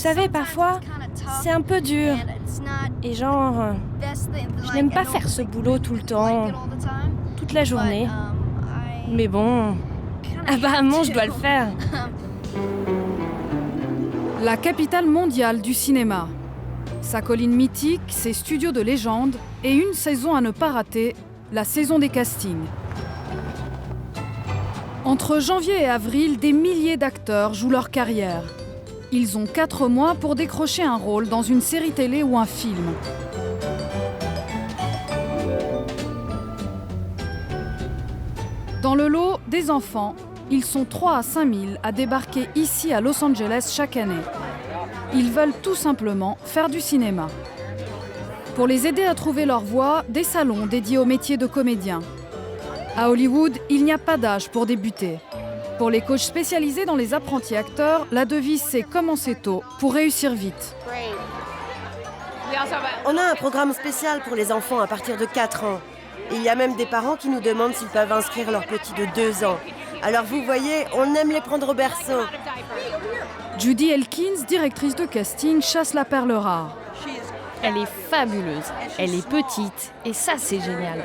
savez, parfois, c'est un peu dur. Et genre, je n'aime pas faire ce boulot tout le temps, toute la journée. Mais bon, apparemment, je dois le faire. La capitale mondiale du cinéma. Sa colline mythique, ses studios de légende et une saison à ne pas rater, la saison des castings. Entre janvier et avril, des milliers d'acteurs jouent leur carrière. Ils ont 4 mois pour décrocher un rôle dans une série télé ou un film. Dans le lot des enfants, ils sont 3 à 5 000 à débarquer ici à Los Angeles chaque année. Ils veulent tout simplement faire du cinéma. Pour les aider à trouver leur voie, des salons dédiés au métier de comédien. À Hollywood, il n'y a pas d'âge pour débuter. Pour les coachs spécialisés dans les apprentis acteurs, la devise c'est commencer tôt pour réussir vite. On a un programme spécial pour les enfants à partir de 4 ans. Il y a même des parents qui nous demandent s'ils peuvent inscrire leur petit de 2 ans. Alors vous voyez, on aime les prendre au berceau. Judy Elkins, directrice de casting, chasse la perle rare. Elle est fabuleuse, elle est petite, et ça c'est génial.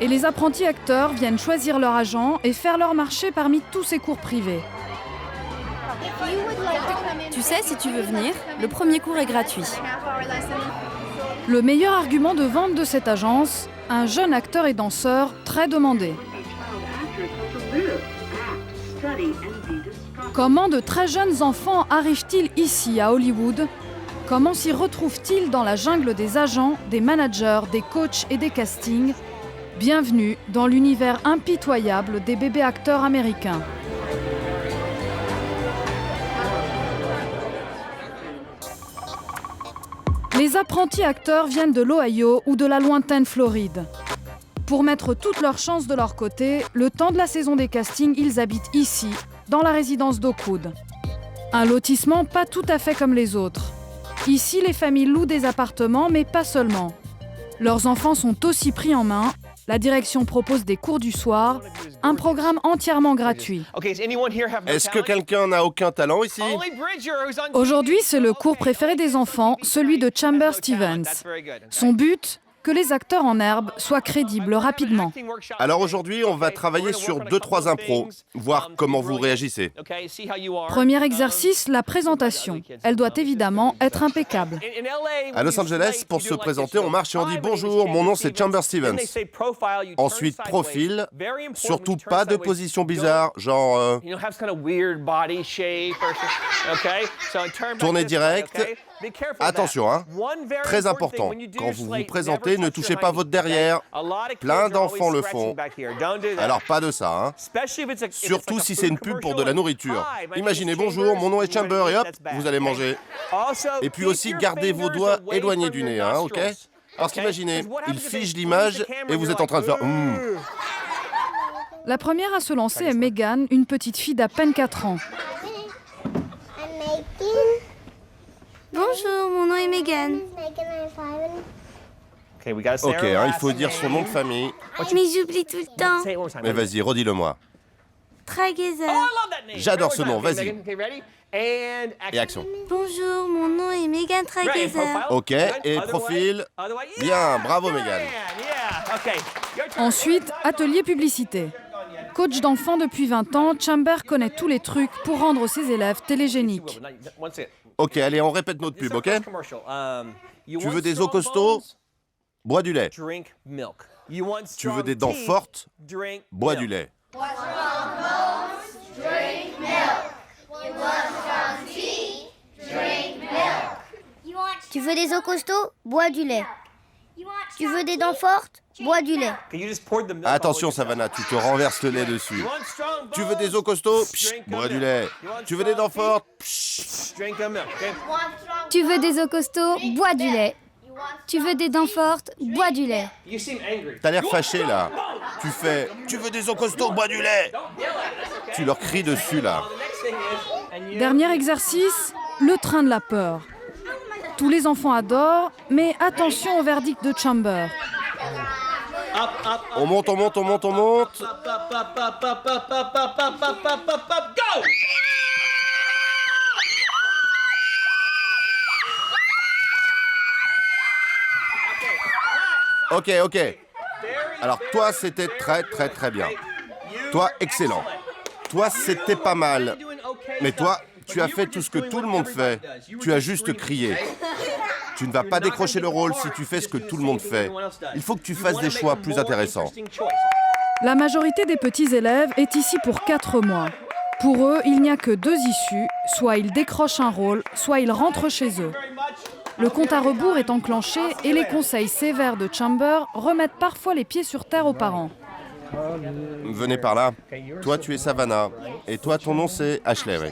Et les apprentis acteurs viennent choisir leur agent et faire leur marché parmi tous ces cours privés. Tu sais, si tu veux venir, le premier cours est gratuit. Le meilleur argument de vente de cette agence, un jeune acteur et danseur très demandé. Comment de très jeunes enfants arrivent-ils ici à Hollywood ? Comment s'y retrouvent-ils dans la jungle des agents, des managers, des coachs et des castings ? Bienvenue dans l'univers impitoyable des bébés acteurs américains. Les apprentis acteurs viennent de l'Ohio ou de la lointaine Floride. Pour mettre toutes leurs chances de leur côté, le temps de la saison des castings, ils habitent ici, dans la résidence d'Oakwood. Un lotissement pas tout à fait comme les autres. Ici, les familles louent des appartements, mais pas seulement. Leurs enfants sont aussi pris en main. La direction propose des cours du soir, un programme entièrement gratuit. Est-ce que quelqu'un n'a aucun talent ici? Aujourd'hui, c'est le cours préféré des enfants, celui de Chamber Stevens. Son but ? Que les acteurs en herbe soient crédibles rapidement. Alors aujourd'hui, on va travailler sur 2-3 impros, voir comment vous réagissez. Premier exercice, la présentation. Elle doit évidemment être impeccable. À Los Angeles, pour se présenter, on marche et on dit « Bonjour, mon nom c'est Chamber Stevens ». Ensuite, profil, surtout pas de position bizarre, genre tournée directe. Attention, hein, très important, quand vous vous présentez, ne touchez pas votre derrière. Plein d'enfants le font. Alors pas de ça, hein. Surtout si c'est une pub pour de la nourriture. Imaginez, bonjour, mon nom est Chamber et hop, vous allez manger. Et puis aussi, gardez vos doigts éloignés du nez, hein, ok? Parce qu'imaginez, il fige l'image et vous êtes en train de faire La première à se lancer est Megan, une petite fille d'à peine 4 ans. Bonjour, mon nom est Megan. Ok, hein, il faut dire son nom de famille. Mais j'oublie tout le temps. Mais vas-y, redis-le-moi. Trailgazer. J'adore ce nom, vas-y. Et action. Bonjour, mon nom est Megan Trailgazer. Ok, et profil. Bien, bravo Megan. Ensuite, atelier publicité. Coach d'enfants depuis 20 ans, Chamber connaît tous les trucs pour rendre ses élèves télégéniques. Ok, allez, on répète notre pub, ok? Tu veux des os costauds? Bois du lait. Tu veux des dents fortes? Bois du lait. Tu veux des os costauds? Bois du lait. Tu veux des dents fortes? Bois du lait. Attention Savannah, tu te renverses le lait dessus. Tu veux des os costauds? Bois du lait. Tu veux des dents fortes? Tu veux des os costauds? Bois du lait. Tu veux des dents fortes? Bois du lait. T'as l'air fâché là. Tu fais « Tu veux des os costauds? Bois du lait !» Tu leur cries dessus là. Dernier exercice, le train de la peur. Tous les enfants adorent, mais attention au verdict de Chamber. On monte, on monte, on monte, on monte. Ok. Alors toi, c'était très bien. Toi, excellent. Toi, c'était pas mal. Mais toi, tu as fait tout ce que tout le monde fait. Tu as juste crié. Tu ne vas pas décrocher le rôle si tu fais ce que tout le monde fait. Il faut que tu fasses des choix plus intéressants. La majorité des petits élèves est ici pour 4 mois. Pour eux, il n'y a que 2 issues. Soit ils décrochent un rôle, soit ils rentrent chez eux. Le compte à rebours est enclenché et les conseils sévères de Chamber remettent parfois les pieds sur terre aux parents. Venez par là. Toi, tu es Savannah. Et toi, ton nom, c'est Ashley. Oui.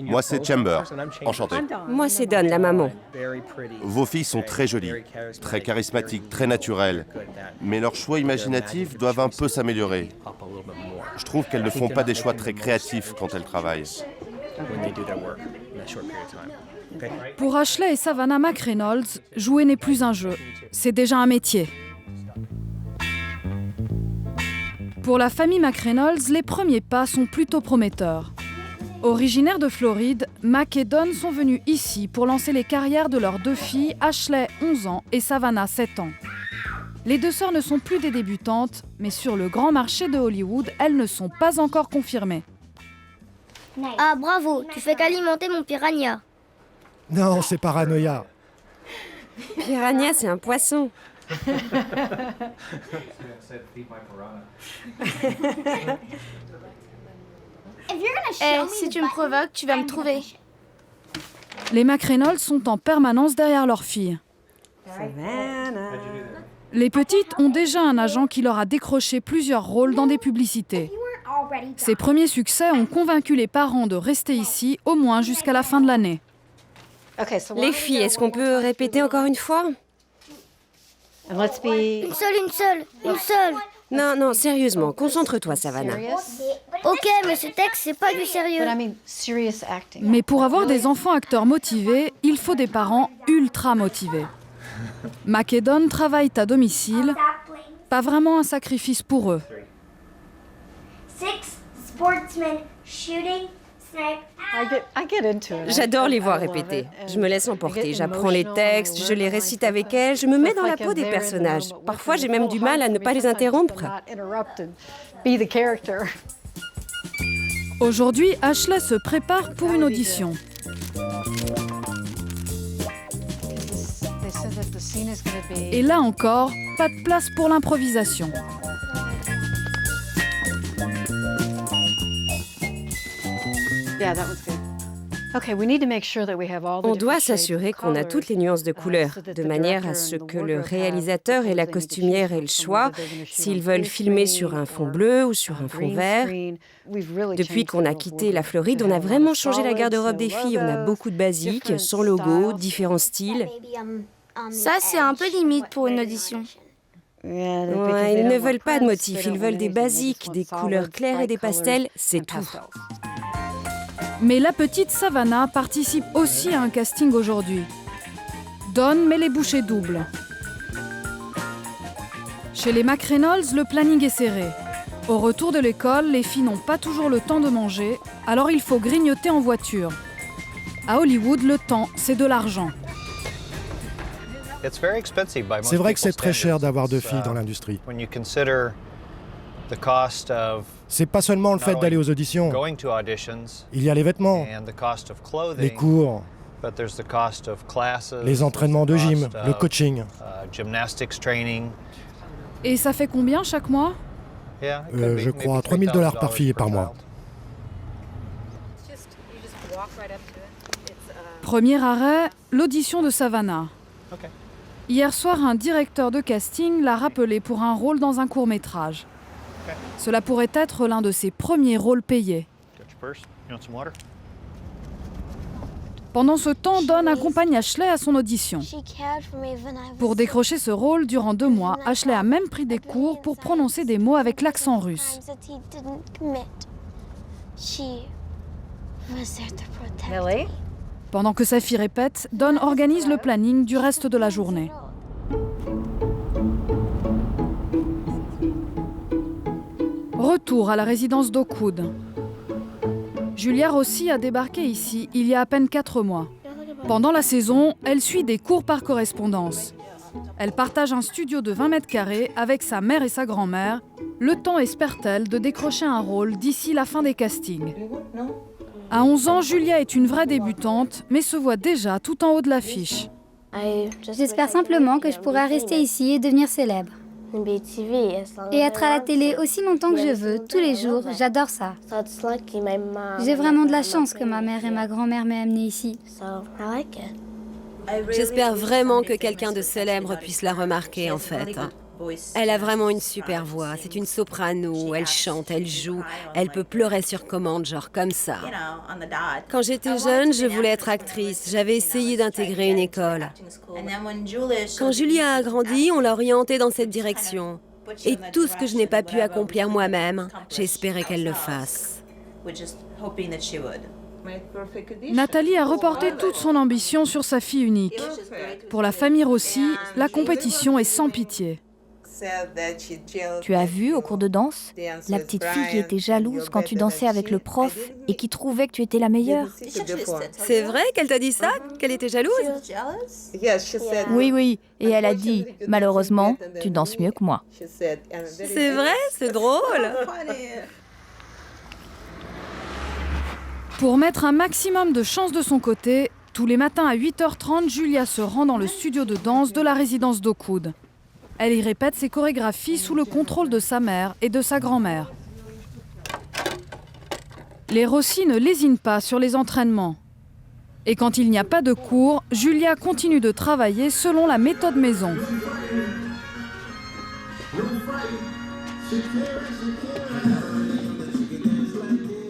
Moi, c'est Chamber. Enchanté. Moi, c'est Dawn, la maman. Vos filles sont très jolies, très charismatiques, très naturelles. Mais leurs choix imaginatifs doivent un peu s'améliorer. Je trouve qu'elles ne font pas des choix très créatifs quand elles travaillent. Pour Ashley et Savannah McReynolds, jouer n'est plus un jeu, c'est déjà un métier. Pour la famille McReynolds, les premiers pas sont plutôt prometteurs. Originaires de Floride, Mac et Dawn sont venus ici pour lancer les carrières de leurs 2 filles, Ashley, 11 ans, et Savannah, 7 ans. Les 2 sœurs ne sont plus des débutantes, mais sur le grand marché de Hollywood, elles ne sont pas encore confirmées. Ah bravo, tu fais qu'alimenter mon piranha. Non, c'est paranoïa. Piranha, c'est un poisson. Si tu me provoques, tu vas me trouver. Les McReynolds sont en permanence derrière leurs filles. Les petites ont déjà un agent qui leur a décroché plusieurs rôles dans des publicités. Ces premiers succès ont convaincu les parents de rester ici, au moins jusqu'à la fin de l'année. Les filles, est-ce qu'on peut répéter encore une fois? Une seule. Non, sérieusement, concentre-toi, Savannah. Ok, mais ce texte, c'est pas du sérieux. Mais pour avoir des enfants acteurs motivés, il faut des parents ultra motivés. Mac et Dawn travaillent à domicile, pas vraiment un sacrifice pour eux. J'adore les voir répéter. Je me laisse emporter. J'apprends les textes, je les récite avec elles, je me mets dans la peau des personnages. Parfois, j'ai même du mal à ne pas les interrompre. Aujourd'hui, Ashley se prépare pour une audition. Et là encore, pas de place pour l'improvisation. On doit s'assurer qu'on a toutes les nuances de couleurs, de manière à ce que le réalisateur et la costumière aient le choix s'ils veulent filmer sur un fond bleu ou sur un fond vert. Depuis qu'on a quitté la Floride, on a vraiment changé la garde-robe des filles. On a beaucoup de basiques, sans logo, différents styles. Ça, c'est un peu limite pour une audition. Ouais, ils ne veulent pas de motifs, ils veulent des basiques, des couleurs claires et des pastels, c'est tout. Mais la petite Savannah participe aussi à un casting aujourd'hui. Dawn met les bouchées doubles. Chez les McReynolds, le planning est serré. Au retour de l'école, les filles n'ont pas toujours le temps de manger, alors il faut grignoter en voiture. À Hollywood, le temps, c'est de l'argent. C'est vrai que c'est très cher d'avoir 2 filles dans l'industrie. C'est pas seulement le fait d'aller aux auditions. Il y a les vêtements, les cours, les entraînements de gym, le coaching. Et ça fait combien chaque mois ? Je crois $3 000 par fille et par mois. Premier arrêt, l'audition de Savannah. Hier soir, un directeur de casting l'a rappelé pour un rôle dans un court-métrage. Cela pourrait être l'un de ses premiers rôles payés. Pendant ce temps, Dawn accompagne Ashley à son audition. Pour décrocher ce rôle, durant 2 mois, Ashley a même pris des cours pour prononcer des mots avec l'accent russe. Pendant que sa fille répète, Dawn organise le planning du reste de la journée. Retour à la résidence d'Oakwood. Julia Rossi a débarqué ici il y a à peine 4 mois. Pendant la saison, elle suit des cours par correspondance. Elle partage un studio de 20 mètres carrés avec sa mère et sa grand-mère. Le temps, espère-t-elle, de décrocher un rôle d'ici la fin des castings. À 11 ans, Julia est une vraie débutante, mais se voit déjà tout en haut de l'affiche. J'espère simplement que je pourrai rester ici et devenir célèbre. Et être à la télé aussi longtemps que je veux, tous les jours, j'adore ça. J'ai vraiment de la chance que ma mère et ma grand-mère m'aient amenée ici. J'espère vraiment que quelqu'un de célèbre puisse la remarquer, en fait. Elle a vraiment une super voix. C'est une soprano, elle chante, elle joue, elle peut pleurer sur commande, genre comme ça. Quand j'étais jeune, je voulais être actrice. J'avais essayé d'intégrer une école. Quand Julia a grandi, on l'a orientée dans cette direction. Et tout ce que je n'ai pas pu accomplir moi-même, j'espérais qu'elle le fasse. Nathalie a reporté toute son ambition sur sa fille unique. Pour la famille Rossi, la compétition est sans pitié. Tu as vu au cours de danse la petite fille qui était jalouse quand tu dansais avec le prof et qui trouvait que tu étais la meilleure? C'est vrai qu'elle t'a dit ça? Qu'elle était jalouse? Oui, et elle a dit « Malheureusement, tu danses mieux que moi ». C'est vrai? C'est drôle. Pour mettre un maximum de chance de son côté, tous les matins à 8h30, Julia se rend dans le studio de danse de la résidence d'Oakwood. Elle y répète ses chorégraphies sous le contrôle de sa mère et de sa grand-mère. Les Rossi ne lésinent pas sur les entraînements. Et quand il n'y a pas de cours, Julia continue de travailler selon la méthode maison.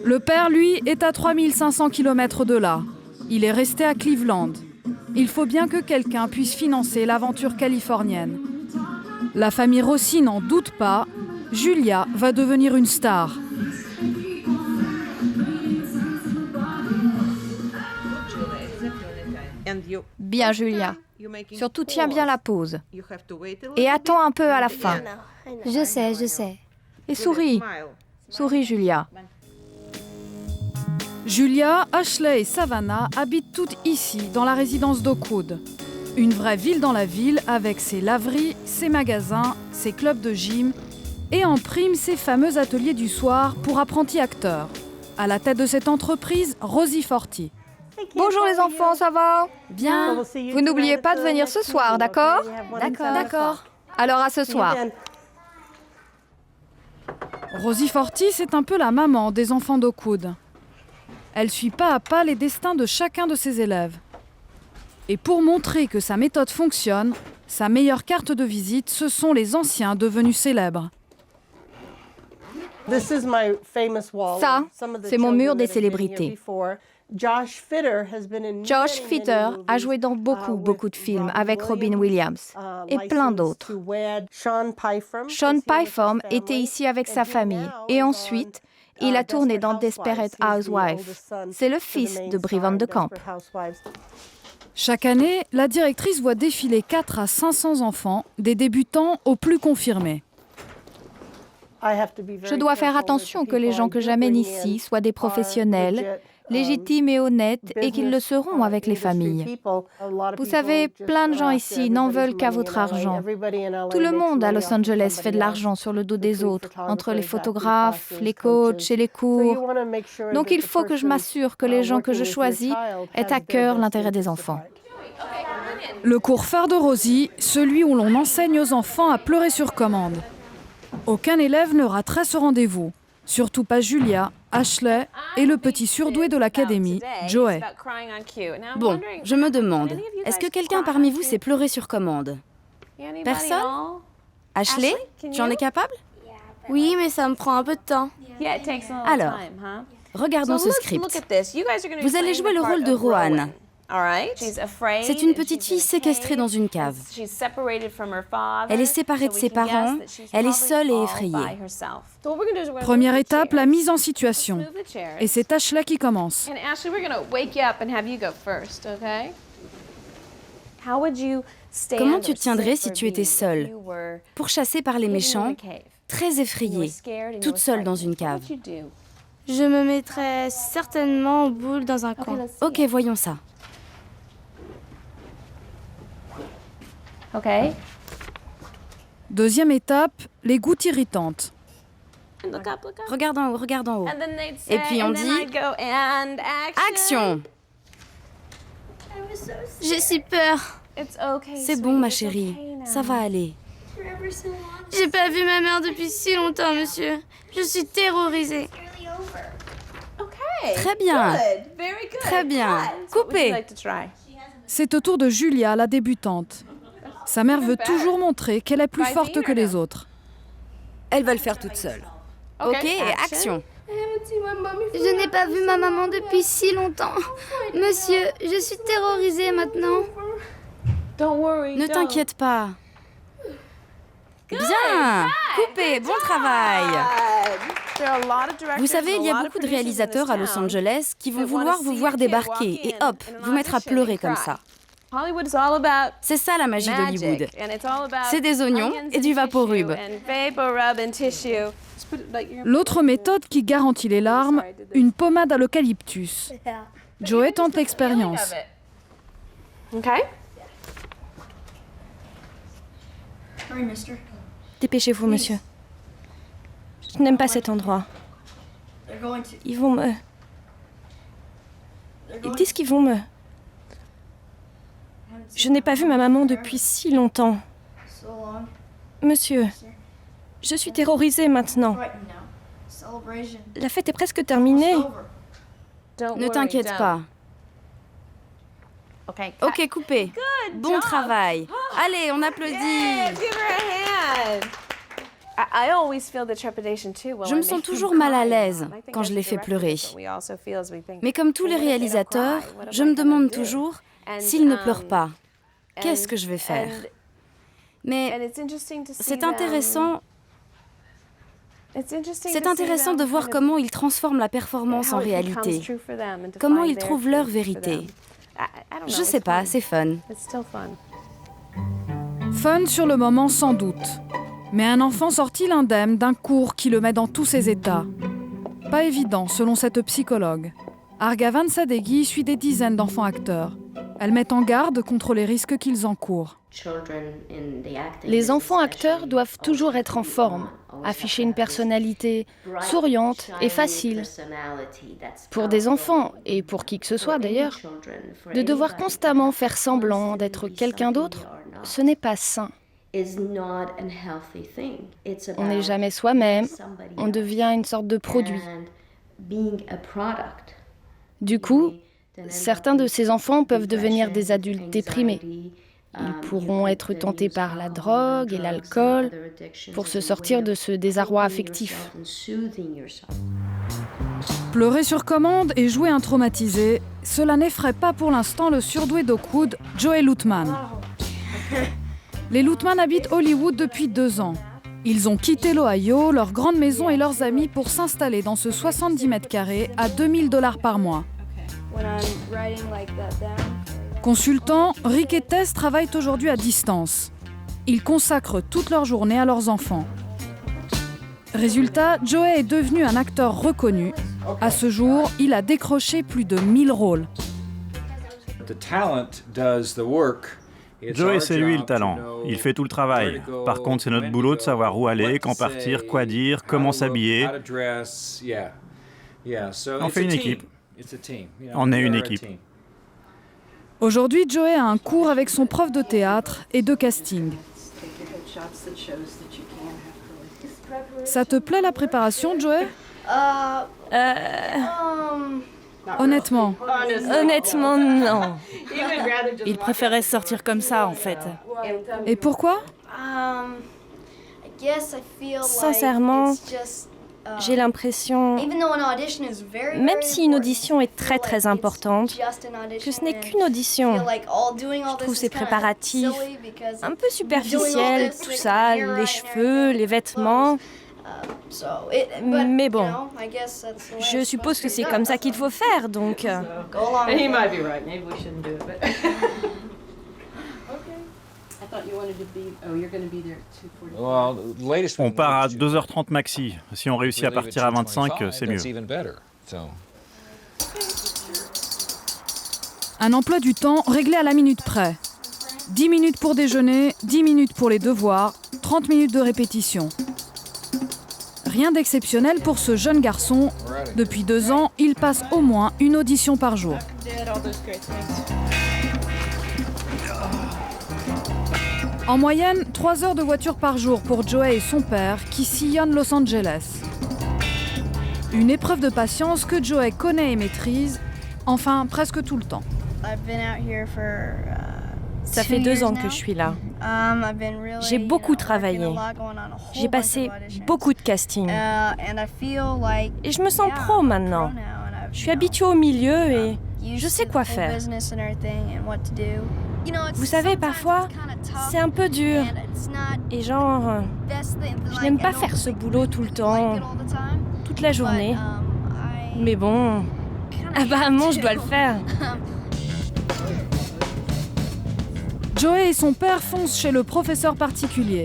Le père, lui, est à 3500 km de là. Il est resté à Cleveland. Il faut bien que quelqu'un puisse financer l'aventure californienne. La famille Rossi n'en doute pas, Julia va devenir une star. Bien Julia, surtout tiens bien la pose. Et attends un peu à la fin. Je sais. Et souris. Souris Julia. Julia, Ashley et Savannah habitent toutes ici, dans la résidence d'Oakwood. Une vraie ville dans la ville avec ses laveries, ses magasins, ses clubs de gym et en prime ses fameux ateliers du soir pour apprentis acteurs. À la tête de cette entreprise, Rosie Forti. Bonjour les enfants, ça va? Bien. Vous n'oubliez pas de venir ce soir, d'accord? D'accord. Alors à ce soir. Rosie Forti, c'est un peu la maman des enfants d'Oakwood. Elle suit pas à pas les destins de chacun de ses élèves. Et pour montrer que sa méthode fonctionne, sa meilleure carte de visite, ce sont les anciens devenus célèbres. Ça, c'est mon mur des célébrités. Josh Fitter a joué dans beaucoup de films avec Robin Williams et plein d'autres. Sean Python était ici avec sa famille et ensuite, il a tourné dans Desperate Housewives. C'est le fils de Brie Van de Kamp. Chaque année, la directrice voit défiler 4 à 500 enfants, des débutants aux plus confirmés. Je dois faire attention que les gens que j'amène ici soient des professionnels, légitimes et honnêtes, et qu'ils le seront avec les familles. Vous savez, plein de gens ici n'en veulent qu'à votre argent. Tout le monde à Los Angeles fait de l'argent sur le dos des autres, entre les photographes, les coachs et les cours. Donc il faut que je m'assure que les gens que je choisis aient à cœur l'intérêt des enfants. Le cours phare de Rosie, celui où l'on enseigne aux enfants à pleurer sur commande. Aucun élève ne raterait ce rendez-vous. Surtout pas Julia, Ashley et le petit surdoué de l'académie, Joey. Bon, je me demande, est-ce que quelqu'un parmi vous sait pleurer sur commande? Personne? Ashley, tu en es capable? Oui, mais ça me prend un peu de temps. Alors, regardons ce script. Vous allez jouer le rôle de Rohan. C'est une petite fille séquestrée dans une cave. Elle est séparée de ses parents, elle est seule et effrayée. Première étape, la mise en situation. Et c'est Ashley qui commence. Comment tu te tiendrais si tu étais seule, pourchassée par les méchants, très effrayée, toute seule dans une cave? Je me mettrais certainement en boule dans un coin. Ok, voyons ça. Deuxième étape, les gouttes irritantes. Regarde en haut. Et puis on dit action. J'ai si peur. C'est bon, ma chérie, ça va aller. J'ai pas vu ma mère depuis si longtemps, monsieur. Je suis terrorisée. Très bien. Très bien. Coupez. C'est au tour de Julia, la débutante. Sa mère veut toujours montrer qu'elle est plus forte que les autres. Elle va le faire toute seule. Ok, et action. Je n'ai pas vu ma maman depuis si longtemps. Monsieur, je suis terrorisée maintenant. Ne t'inquiète pas. Bien. Coupez, bon travail. Vous savez, il y a beaucoup de réalisateurs à Los Angeles qui vont vouloir vous voir débarquer et hop, vous mettre à pleurer comme ça. C'est ça la magie d'Hollywood. C'est des oignons et du vaporub. L'autre méthode qui garantit les larmes, une pommade à l'eucalyptus. Joey tente l'expérience. Dépêchez-vous, monsieur. Je n'aime pas cet endroit. Ils vont me... Ils disent qu'ils vont me... Je n'ai pas vu ma maman depuis si longtemps. Monsieur, je suis terrorisée maintenant. La fête est presque terminée. Ne t'inquiète pas. Ok, coupé. Bon travail. Allez, on applaudit. Je me sens toujours mal à l'aise quand je les fais pleurer. Mais comme tous les réalisateurs, je me demande toujours s'ils ne pleurent pas, qu'est-ce que je vais faire? Mais c'est intéressant de voir comment ils transforment la performance en réalité, comment ils trouvent leur vérité. Je sais pas, c'est fun. Fun sur le moment sans doute. Mais un enfant sort-il indemne d'un cours qui le met dans tous ses états? Pas évident, selon cette psychologue. Argavan Sadeghi suit des dizaines d'enfants acteurs. Elle met en garde contre les risques qu'ils encourent. Les enfants acteurs doivent toujours être en forme, afficher une personnalité souriante et facile. Pour des enfants, et pour qui que ce soit d'ailleurs, de devoir constamment faire semblant d'être quelqu'un d'autre, ce n'est pas sain. On n'est jamais soi-même, on devient une sorte de produit. Du coup, certains de ces enfants peuvent devenir des adultes déprimés. Ils pourront être tentés par la drogue et l'alcool pour se sortir de ce désarroi affectif. Pleurer sur commande et jouer un traumatisé, cela n'effraie pas pour l'instant le surdoué d'Oakwood, Joey Lutman. Les Lutman habitent Hollywood depuis 2 ans. Ils ont quitté l'Ohio, leur grande maison et leurs amis pour s'installer dans ce 70 mètres carrés à $2000 par mois. Consultants, Rick et Tess travaillent aujourd'hui à distance. Ils consacrent toute leur journée à leurs enfants. Résultat, Joey est devenu un acteur reconnu. À ce jour, il a décroché plus de 1000 rôles. Joey, c'est lui le talent. Il fait tout le travail. Par contre, c'est notre boulot de savoir où aller, quand partir, quoi dire, comment s'habiller. On fait une équipe. On est une équipe. Aujourd'hui, Joey a un cours avec son prof de théâtre et de casting. Ça te plaît la préparation, Joey? Honnêtement. Honnêtement, non. Il préférait sortir comme ça, en fait. Et pourquoi? Sincèrement, j'ai l'impression, même si une audition est très très importante, que ce n'est qu'une audition. Je trouve ces préparatifs un peu superficiels, tout ça, les cheveux, les vêtements. Mais bon, je suppose que c'est comme ça qu'il faut faire, donc... On part à 2h30 maxi. Si on réussit à partir à 25, c'est mieux. Un emploi du temps réglé à la minute près. 10 minutes pour déjeuner, 10 minutes pour les devoirs, 30 minutes de répétition. Rien d'exceptionnel pour ce jeune garçon. Depuis 2 ans, il passe au moins une audition par jour. En moyenne, 3 heures de voiture par jour pour Joey et son père qui sillonnent Los Angeles. Une épreuve de patience que Joey connaît et maîtrise, enfin presque tout le temps. Ça fait 2 ans que je suis là. J'ai beaucoup travaillé. J'ai passé beaucoup de castings. Et je me sens pro maintenant. Je suis habituée au milieu et je sais quoi faire. Vous savez, parfois, c'est un peu dur. Et genre, je n'aime pas faire ce boulot tout le temps, toute la journée. Mais bon, apparemment, je dois le faire. Joey et son père foncent chez le professeur particulier.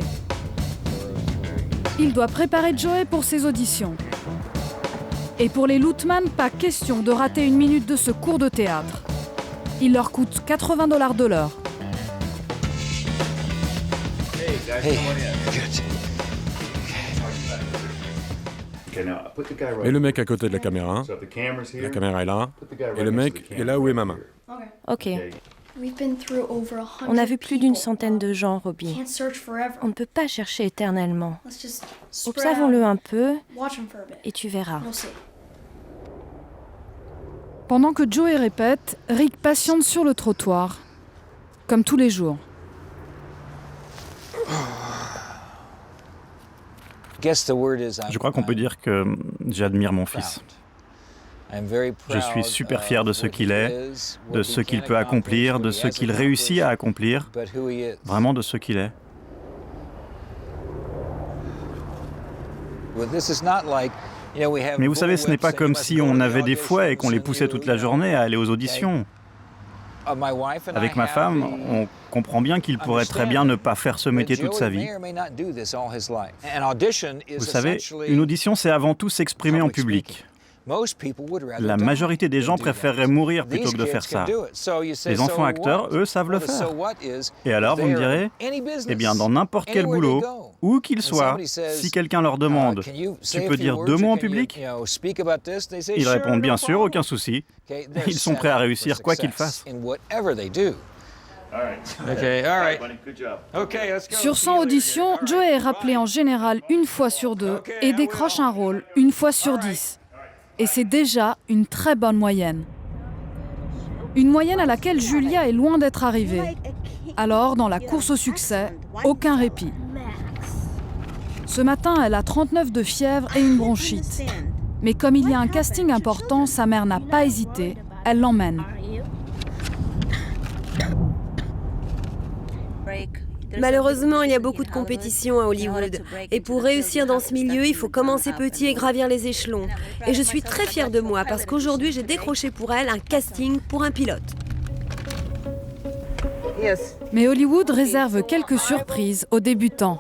Il doit préparer Joey pour ses auditions. Et pour les Lootman, pas question de rater une minute de ce cours de théâtre. Il leur coûte $80 de l'heure. Et le mec à côté de la caméra est là, et le mec est là où est ma main. Ok. On a vu plus d'100 de gens, Robbie. On ne peut pas chercher éternellement. Observons-le un peu et tu verras. Pendant que Joey répète, Rick patiente sur le trottoir, comme tous les jours. Je crois qu'on peut dire que j'admire mon fils. Je suis super fier de ce qu'il est, de ce qu'il peut accomplir, de ce qu'il réussit à accomplir, vraiment de ce qu'il est. Mais vous savez, ce n'est pas comme si on avait des fouets et qu'on les poussait toute la journée à aller aux auditions. Avec ma femme, on comprend bien qu'il pourrait très bien ne pas faire ce métier toute sa vie. Vous savez, une audition, c'est avant tout s'exprimer en public. La majorité des gens préféreraient mourir plutôt que de faire ça. Les enfants acteurs, eux, savent le faire. Et alors, vous me direz, eh bien, dans n'importe quel boulot, où qu'il soit, si quelqu'un leur demande « Tu peux dire 2 mots en public ?» Ils répondent « Bien sûr, aucun souci. » Ils sont prêts à réussir quoi qu'ils fassent. Sur 100 auditions, Joey est rappelé en général 1 fois sur 2 et décroche un rôle 1 fois sur 10. Et c'est déjà une très bonne moyenne. Une moyenne à laquelle Julia est loin d'être arrivée. Alors, dans la course au succès, aucun répit. Ce matin, elle a 39 de fièvre et une bronchite. Mais comme il y a un casting important, sa mère n'a pas hésité. Elle l'emmène. Malheureusement, il y a beaucoup de compétition à Hollywood. Et pour réussir dans ce milieu, il faut commencer petit et gravir les échelons. Et je suis très fière de moi parce qu'aujourd'hui, j'ai décroché pour elle un casting pour un pilote. Mais Hollywood réserve quelques surprises aux débutants.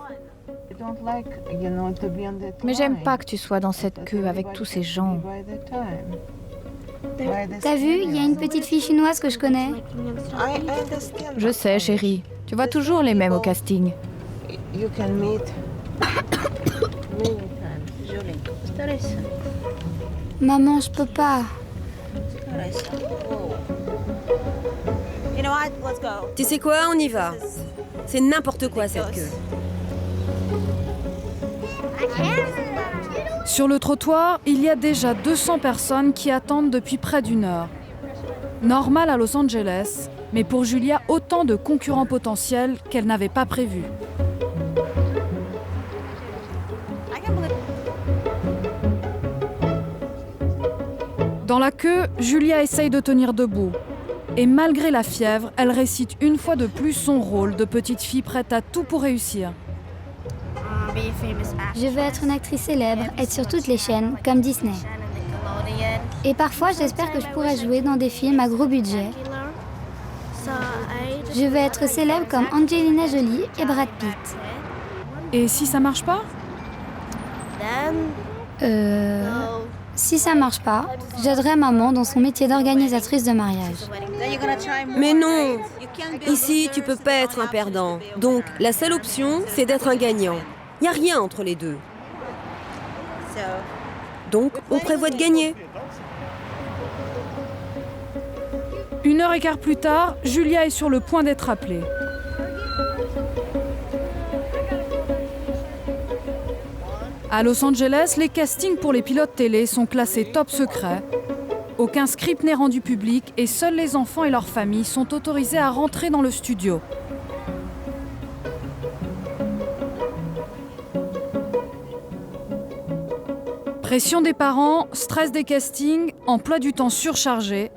Mais j'aime pas que tu sois dans cette queue avec tous ces gens. T'as vu, il y a une petite fille chinoise que je connais. Je sais, chérie. Tu vois toujours les mêmes au casting. Maman, je peux pas. Tu sais quoi, on y va. C'est n'importe quoi cette queue. Sur le trottoir, il y a déjà 200 personnes qui attendent depuis près d'1 heure. Normal à Los Angeles, mais pour Julia, autant de concurrents potentiels qu'elle n'avait pas prévus. Dans la queue, Julia essaye de tenir debout. Et malgré la fièvre, elle récite 1 fois de plus son rôle de petite fille prête à tout pour réussir. Je veux être une actrice célèbre, être sur toutes les chaînes, comme Disney. Et parfois, j'espère que je pourrai jouer dans des films à gros budget. Je veux être célèbre comme Angelina Jolie et Brad Pitt. Si ça marche pas, j'aiderai maman dans son métier d'organisatrice de mariage. Mais non! Ici, tu peux pas être un perdant. Donc, la seule option, c'est d'être un gagnant. Il n'y a rien entre les deux. Donc, on prévoit de gagner. 1h15 plus tard, Julia est sur le point d'être appelée. À Los Angeles, les castings pour les pilotes télé sont classés top secret. Aucun script n'est rendu public et seuls les enfants et leurs familles sont autorisés à rentrer dans le studio. Pression des parents, stress des castings, emploi du temps surchargé.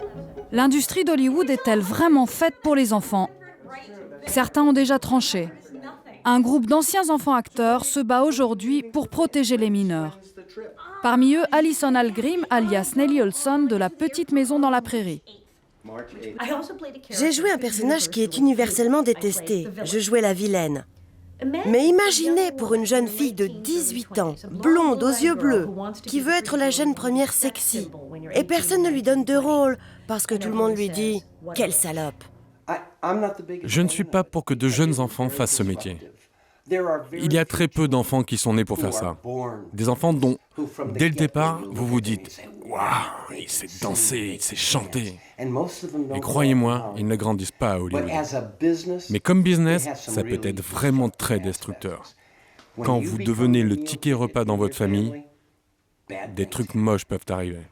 L'industrie d'Hollywood est-elle vraiment faite pour les enfants ? Certains ont déjà tranché. Un groupe d'anciens enfants acteurs se bat aujourd'hui pour protéger les mineurs. Parmi eux, Alison Algrim, alias Nellie Olson, de La Petite Maison dans la Prairie. J'ai joué un personnage qui est universellement détesté. Je jouais la vilaine. Mais imaginez pour une jeune fille de 18 ans, blonde aux yeux bleus, qui veut être la jeune première sexy. Et personne ne lui donne de rôle, parce que tout le monde lui dit « Quelle salope !» Je ne suis pas pour que de jeunes enfants fassent ce métier. Il y a très peu d'enfants qui sont nés pour faire ça. Des enfants dont, dès le départ, vous vous dites « Waouh, il sait danser, il sait chanter ». Et croyez-moi, ils ne grandissent pas à Hollywood. Mais comme business, ça peut être vraiment très destructeur. Quand vous devenez le ticket repas dans votre famille, des trucs moches peuvent arriver.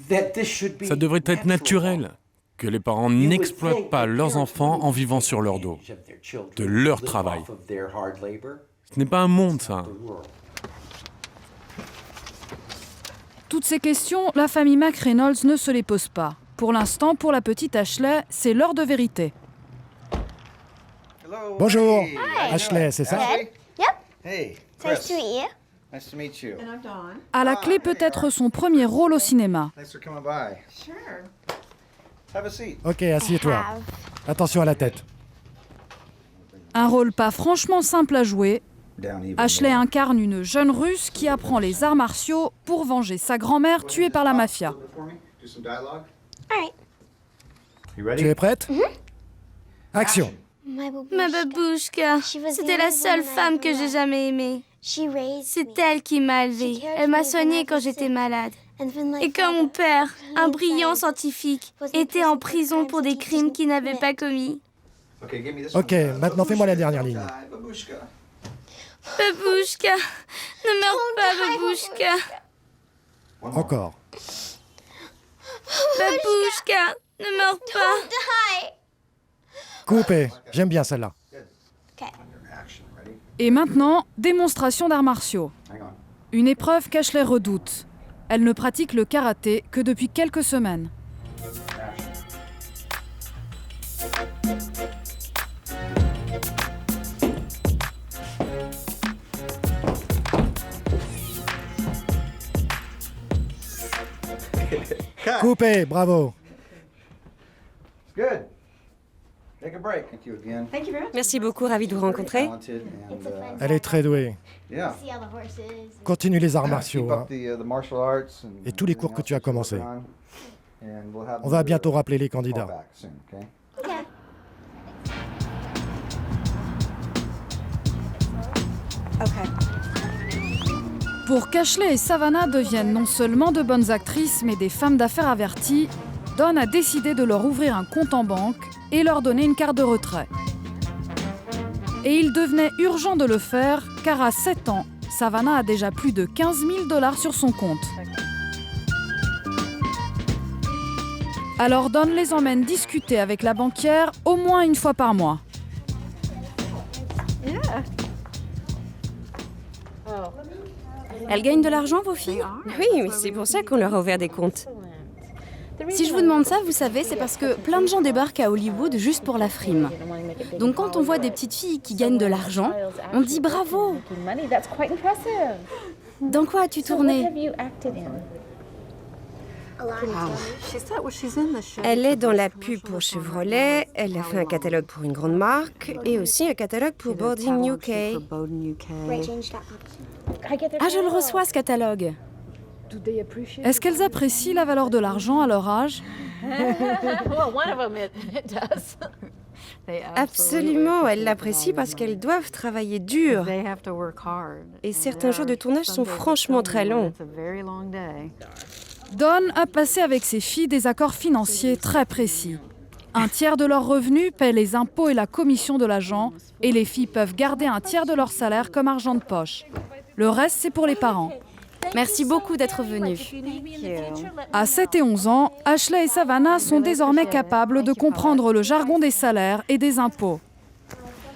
Ça devrait être naturel que les parents n'exploitent pas leurs enfants en vivant sur leur dos, de leur travail. Ce n'est pas un monde, ça. Toutes ces questions, la famille McReynolds ne se les pose pas. Pour l'instant, pour la petite Ashley, c'est l'heure de vérité. Bonjour, Ashley, c'est ça? Nice to meet you. Nice to meet you. And I'm Dawn. À la clé peut-être son premier rôle au cinéma. Thanks for coming by. Sure. Have a seat. Ok, assieds-toi. Attention à la tête. Un rôle pas franchement simple à jouer. Ashley incarne une jeune Russe qui apprend les arts martiaux pour venger sa grand-mère tuée par la mafia. Tu es prête? Action. Ma babouchka, c'était la seule femme que j'ai jamais aimée. C'est elle qui m'a élevée. Elle m'a soignée quand j'étais malade. Et quand mon père, un brillant scientifique, était en prison pour des crimes qu'il n'avait pas commis. Ok, maintenant fais-moi la dernière ligne. Babouchka, ne meurs pas, Babouchka. Encore. Babouchka, ne meurs pas. Coupé, j'aime bien celle-là. Et maintenant, démonstration d'arts martiaux. Une épreuve qu'Ashley redoute. Elle ne pratique le karaté que depuis quelques semaines. Coupé, bravo. Good. Take a break. Thank you again. Thank you very much. Merci beaucoup, ravi de vous rencontrer. Elle est très douée. Continue les arts martiaux. Hein. Et tous les cours que tu as commencés. On va bientôt rappeler les candidats. Pour qu'Ashley et Savannah deviennent non seulement de bonnes actrices, mais des femmes d'affaires averties, Dawn a décidé de leur ouvrir un compte en banque et leur donner une carte de retrait. Et il devenait urgent de le faire, car à 7 ans, Savannah a déjà plus de 15 000 $ sur son compte. Alors Dawn les emmène discuter avec la banquière au moins une fois par mois. Elles gagnent de l'argent, vos filles? Oui, mais c'est pour ça qu'on leur a ouvert des comptes. Si je vous demande ça, vous savez, c'est parce que plein de gens débarquent à Hollywood juste pour la frime. Donc quand on voit des petites filles qui gagnent de l'argent, on dit bravo. Dans quoi as-tu tourné? Elle est dans la pub pour Chevrolet, elle a fait un catalogue pour une grande marque et aussi un catalogue pour Boarding UK. Ah, je le reçois, ce catalogue. Est-ce qu'elles apprécient la valeur de l'argent à leur âge? Absolument, elles l'apprécient parce qu'elles doivent travailler dur. Et certains jours de tournage sont franchement très longs. Dawn a passé avec ses filles des accords financiers très précis. 1/3 de leurs revenus paie les impôts et la commission de l'agent, et les filles peuvent garder 1/3 de leur salaire comme argent de poche. Le reste, c'est pour les parents. Merci beaucoup d'être venus. À 7 et 11 ans, Ashley et Savannah sont désormais capables de comprendre le jargon des salaires et des impôts.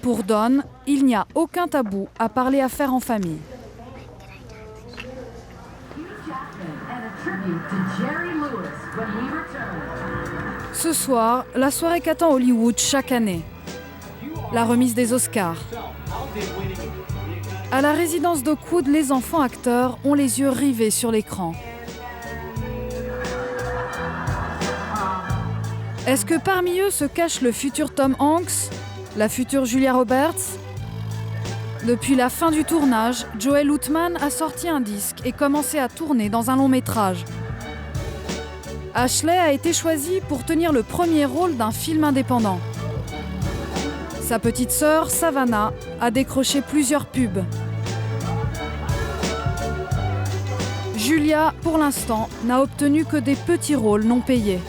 Pour Dawn, il n'y a aucun tabou à parler affaires en famille. Ce soir, la soirée qu'attend Hollywood chaque année. La remise des Oscars. À la résidence d'Oakwood, les enfants acteurs ont les yeux rivés sur l'écran. Est-ce que parmi eux se cache le futur Tom Hanks, la future Julia Roberts? Depuis la fin du tournage, Joel Houtman a sorti un disque et commencé à tourner dans un long métrage. Ashley a été choisie pour tenir le premier rôle d'un film indépendant. Sa petite sœur, Savannah, a décroché plusieurs pubs. Julia, pour l'instant, n'a obtenu que des petits rôles non payés.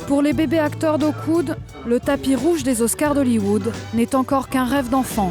Pour les bébés acteurs d'Oakwood, le tapis rouge des Oscars d'Hollywood n'est encore qu'un rêve d'enfant.